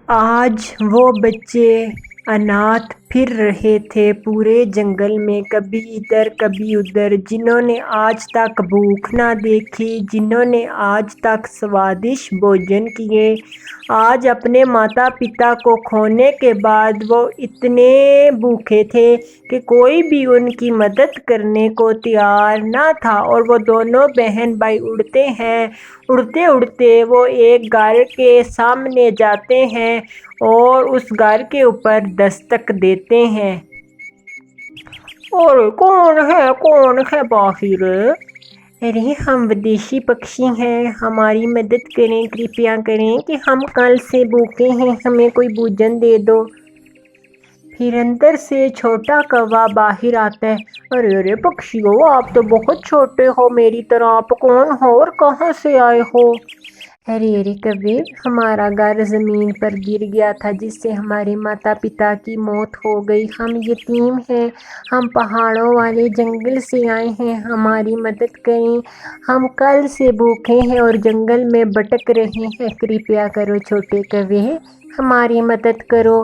آج وہ بچے اناتھ پھر رہے تھے پورے جنگل میں، کبھی ادھر کبھی ادھر، جنہوں نے آج تک بھوک نہ دیکھی، جنہوں نے آج تک سوادش بھوجن کیے۔ آج اپنے ماتا پتا کو کھونے کے بعد وہ اتنے بھوکے تھے کہ کوئی بھی ان کی مدد کرنے کو تیار نہ تھا، اور وہ دونوں بہن بھائی اڑتے ہیں۔ اڑتے اڑتے وہ ایک گھر کے سامنے جاتے ہیں اور اس گھر کے اوپر دستک دیتے ہیں۔ اور کون ہے باہر؟ ارے ہم ودیشی پکشی ہیں، ہماری مدد کریں، کرپیا کریں کہ ہم کل سے بھوکے ہیں، ہمیں کوئی بھوجن دے دو۔ پھر اندر سے چھوٹا کوا باہر آتا ہے۔ ارے پکشیوں، آپ تو بہت چھوٹے ہو میری طرح، آپ کون ہو اور کہاں سے آئے ہو؟ ارے کوے، ہمارا گھر زمین پر گر گیا تھا جس سے ہمارے ماتا پتا کی موت ہو گئی، ہم یتیم ہیں، ہم پہاڑوں والے جنگل سے آئے ہیں، ہماری مدد کریں، ہم کل سے بھوکے ہیں اور جنگل میں بھٹک رہے ہیں، کرپیا کرو چھوٹے کوے، ہماری مدد کرو۔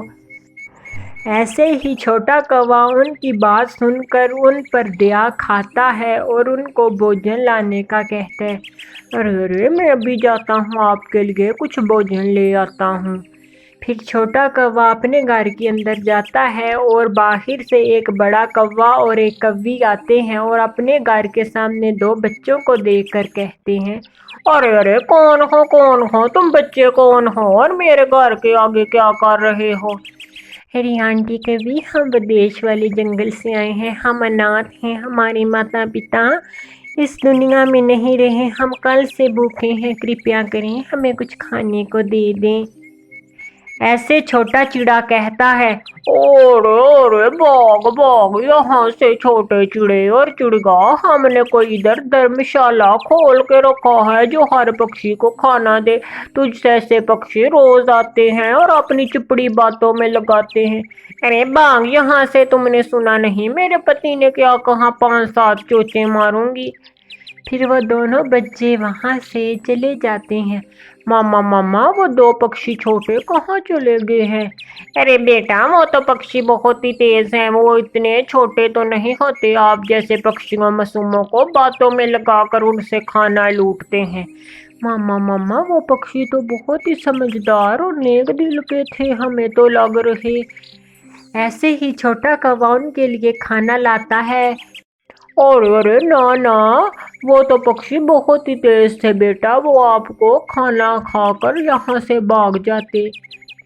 ایسے ہی چھوٹا کوا ان کی بات سن کر ان پر دیا کھاتا ہے اور ان کو بھوجن لانے کا کہتا ہے۔ ارے میں ابھی جاتا ہوں، آپ کے لیے کچھ بھوجن لے آتا ہوں۔ پھر چھوٹا کوا اپنے گھر کے اندر جاتا ہے اور باہر سے ایک بڑا کوا اور ایک کوی آتے ہیں اور اپنے گھر کے سامنے دو بچوں کو دیکھ کر کہتے ہیں۔ ارے کون ہو تم بچے، کون ہو اور میرے گھر کے آگے کیا کر رہے ہو؟ ارے آنٹی کوی، ہم ودیش والے جنگل سے آئے ہیں، ہم اناتھ ہیں، ہمارے ماتا پتا اس دنیا میں نہیں رہے، ہم کل سے بھوکے ہیں، کرپیا کریں، ہمیں کچھ کھانے کو دے دیں۔ ایسے چھوٹا چڑا کہتا ہے۔ ارے بھاگ یہاں سے چھوٹے چڑے اور چڑگا، ہم نے کوئی ادھر دھرمشالہ کھول کے رکھا ہے جو ہر پکشی کو کھانا دے، تجھ جیسے پکشی روز آتے ہیں اور اپنی چپڑی باتوں میں لگاتے ہیں۔ ارے بھاگ یہاں سے، تم نے سنا نہیں میرے پتی نے کیا کہا، 5-7 چوچے ماروں گی۔ پھر وہ دونوں بچے وہاں سے چلے جاتے ہیں۔ ماما وہ 2 پکشی چھوٹے کہاں چلے گئے ہیں؟ ارے بیٹا، وہ تو پکشی بہت ہی تیز ہیں، وہ اتنے چھوٹے تو نہیں ہوتے، آپ جیسے پکشیوں معصوموں کو باتوں میں لگا کر ان سے کھانا لوٹتے ہیں۔ ماما وہ پکشی تو بہت ہی سمجھدار اور نیک دل کے تھے، ہمیں تو لگ رہے۔ ایسے ہی چھوٹا کوا ان کے لیے کھانا لاتا ہے۔ ارے نا، وہ تو پکشی بہت ہی تیز تھے بیٹا، وہ آپ کو کھانا کھا کر یہاں سے بھاگ جاتے۔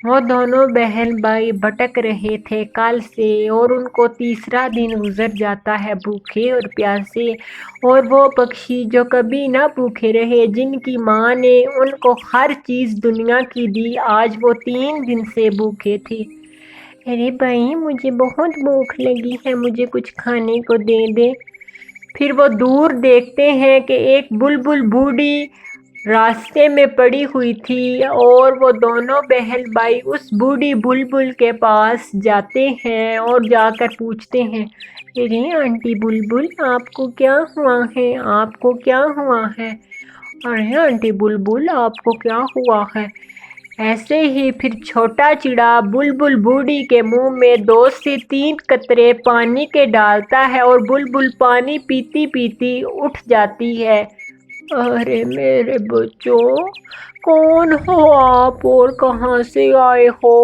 وہ دونوں بہن بھائی بھٹک رہے تھے کل سے اور ان کو تیسرا دن گزر جاتا ہے بھوکے اور پیاسے، اور وہ پکشی جو کبھی نہ بھوکے رہے، جن کی ماں نے ان کو ہر چیز دنیا کی دی، آج وہ 3 دن سے بھوکے تھے۔ ارے بھائی، مجھے بہت بھوک لگی ہے، مجھے کچھ کھانے کو دے دے۔ پھر وہ دور دیکھتے ہیں کہ ایک بلبل بوڑھی راستے میں پڑی ہوئی تھی اور وہ دونوں بہن بھائی اس بوڑھی بلبل کے پاس جاتے ہیں اور جا کر پوچھتے ہیں۔ ارے آنٹی بلبل، آپ کو کیا ہوا ہے؟ آپ کو کیا ہوا ہے؟ ارے آنٹی بلبل، آپ کو کیا ہوا ہے؟ ایسے ہی پھر چھوٹا چڑا بلبل بوڑھی کے منہ میں 2 سے 3 قطرے پانی کے ڈالتا ہے اور بلبل پانی پیتی پیتی اٹھ جاتی ہے۔ ارے میرے بچوں، کون ہو آپ اور کہاں سے آئے ہو؟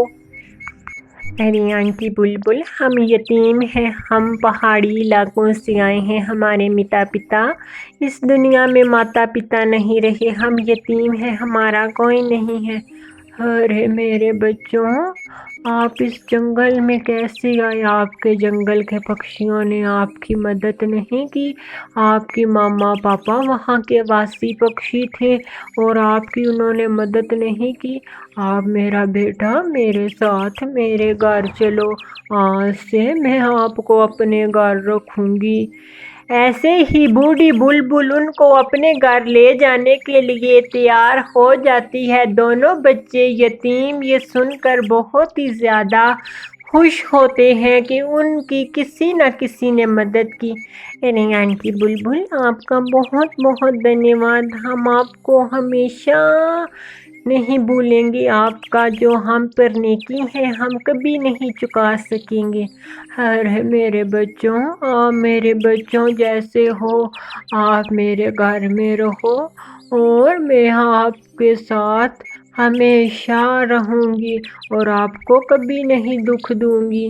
ارے آنٹی بلبل، ہم یتیم ہیں، ہم پہاڑی علاقوں سے آئے ہیں، ہمارے ماتا پتا اس دنیا میں ماتا پتا نہیں رہے، ہم یتیم ہیں، ہمارا کوئی نہیں ہے۔ ارے میرے بچوں، آپ اس جنگل میں کیسے آئے؟ آپ کے جنگل کے پکشیوں نے آپ کی مدد نہیں کی، آپ کی ماما پاپا وہاں کے واسی پکشی تھے اور آپ کی انہوں نے مدد نہیں کی۔ آپ میرا بیٹا، میرے ساتھ میرے گھر چلو، آج سے میں آپ کو اپنے گھر رکھوں گی۔ ایسے ہی بوڑھی بلبل ان کو اپنے گھر لے جانے کے لیے تیار ہو جاتی ہے۔ دونوں بچے یتیم یہ سن کر بہت ہی زیادہ خوش ہوتے ہیں کہ ان کی کسی نہ کسی نے مدد کی۔ ارے آنٹی بلبل، آپ کا بہت بہت دھنیہ واد، ہم آپ کو ہمیشہ نہیں بھولیں گے آپ کا جو ہم پر نیکی ہے ہم کبھی نہیں چکا سکیں گے۔ ارے میرے بچوں، آپ میرے بچوں جیسے ہو، آپ میرے گھر میں رہو اور میں آپ کے ساتھ ہمیشہ رہوں گی اور آپ کو کبھی نہیں دکھ دوں گی۔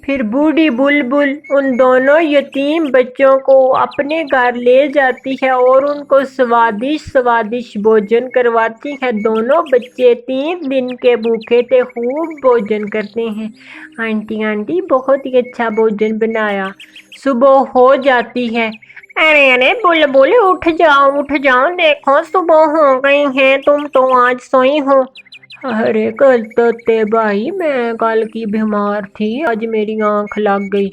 پھر بوڑھی بلبل ان دونوں یتیم بچوں کو اپنے گھر لے جاتی ہے اور ان کو سوادش بھوجن کرواتی ہے۔ دونوں بچے 3 دن کے بھوکے تھے، خوب بھوجن کرتے ہیں۔ آنٹی بہت ہی اچھا بھوجن بنایا۔ صبح ہو جاتی ہے۔ ارے بلبل اٹھ جاؤ، دیکھو صبح ہو گئی ہے، تم تو آج سوئی ہو۔ ارے کل طوطے بھائی، میں کل کی بیمار تھی، آج میری آنکھ لگ گئی۔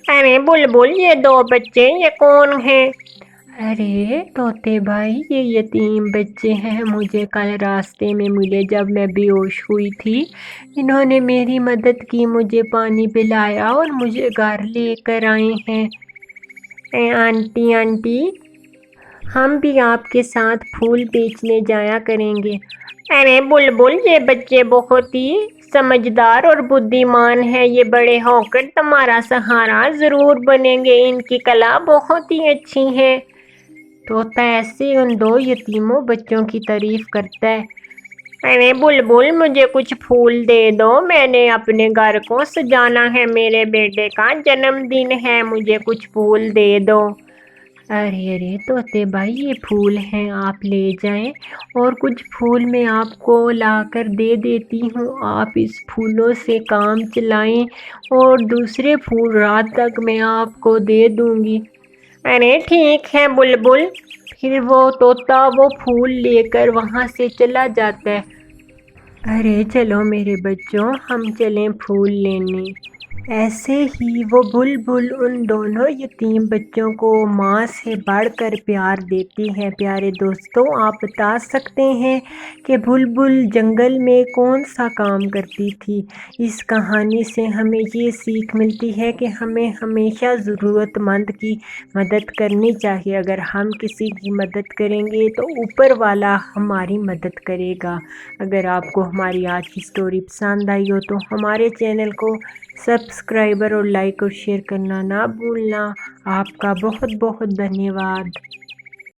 ارے بلبل یہ 2 بچے یہ کون ہیں؟ ارے طوطے بھائی یہ یتیم بچے ہیں، مجھے کل راستے میں ملے جب میں بے ہوش ہوئی تھی۔ انہوں نے میری مدد کی، مجھے پانی پلایا اور مجھے گھر لے کر آئے ہیں۔ آنٹی ہم بھی آپ کے ساتھ پھول بیچنے جایا کریں گے۔ ارے بلبل یہ بچے بہت ہی سمجھدار اور بدھیمان ہیں، یہ بڑے ہو کر تمہارا سہارا ضرور بنیں گے، ان کی کلا بہت ہی اچھی ہے۔ طوطا ایسے ان 2 یتیموں بچوں کی تعریف کرتا ہے۔ ارے بلبل مجھے کچھ پھول دے دو، میں نے اپنے گھر کو سجانا ہے، میرے بیٹے کا جنم دن ہے، مجھے کچھ پھول دے دو۔ ارے طوطے بھائی یہ پھول ہیں، آپ لے جائیں اور کچھ پھول میں آپ کو لا کر دے دیتی ہوں، آپ اس پھولوں سے کام چلائیں اور دوسرے پھول رات تک میں آپ کو دے دوں گی۔ ارے ٹھیک ہے بلبل۔ پھر وہ طوطا وہ پھول لے کر وہاں سے چلا جاتا ہے۔ ارے چلو میرے بچوں، ہم چلیں پھول لینے۔ ایسے ہی وہ بلبل ان دونوں یتیم بچوں کو ماں سے بڑھ کر پیار دیتی ہے۔ پیارے دوستوں، آپ بتا سکتے ہیں کہ بلبل جنگل میں کون سا کام کرتی تھی؟ اس کہانی سے ہمیں یہ سیکھ ملتی ہے کہ ہمیں ہمیشہ ضرورت مند کی مدد کرنی چاہیے۔ اگر ہم کسی کی مدد کریں گے تو اوپر والا ہماری مدد کرے گا۔ اگر آپ کو ہماری آج کی سٹوری پسند آئی ہو تو ہمارے چینل کو سبسکرائبر اور لائک اور شیئر کرنا نہ بھولنا۔ آپ کا بہت بہت دھنیہ واد۔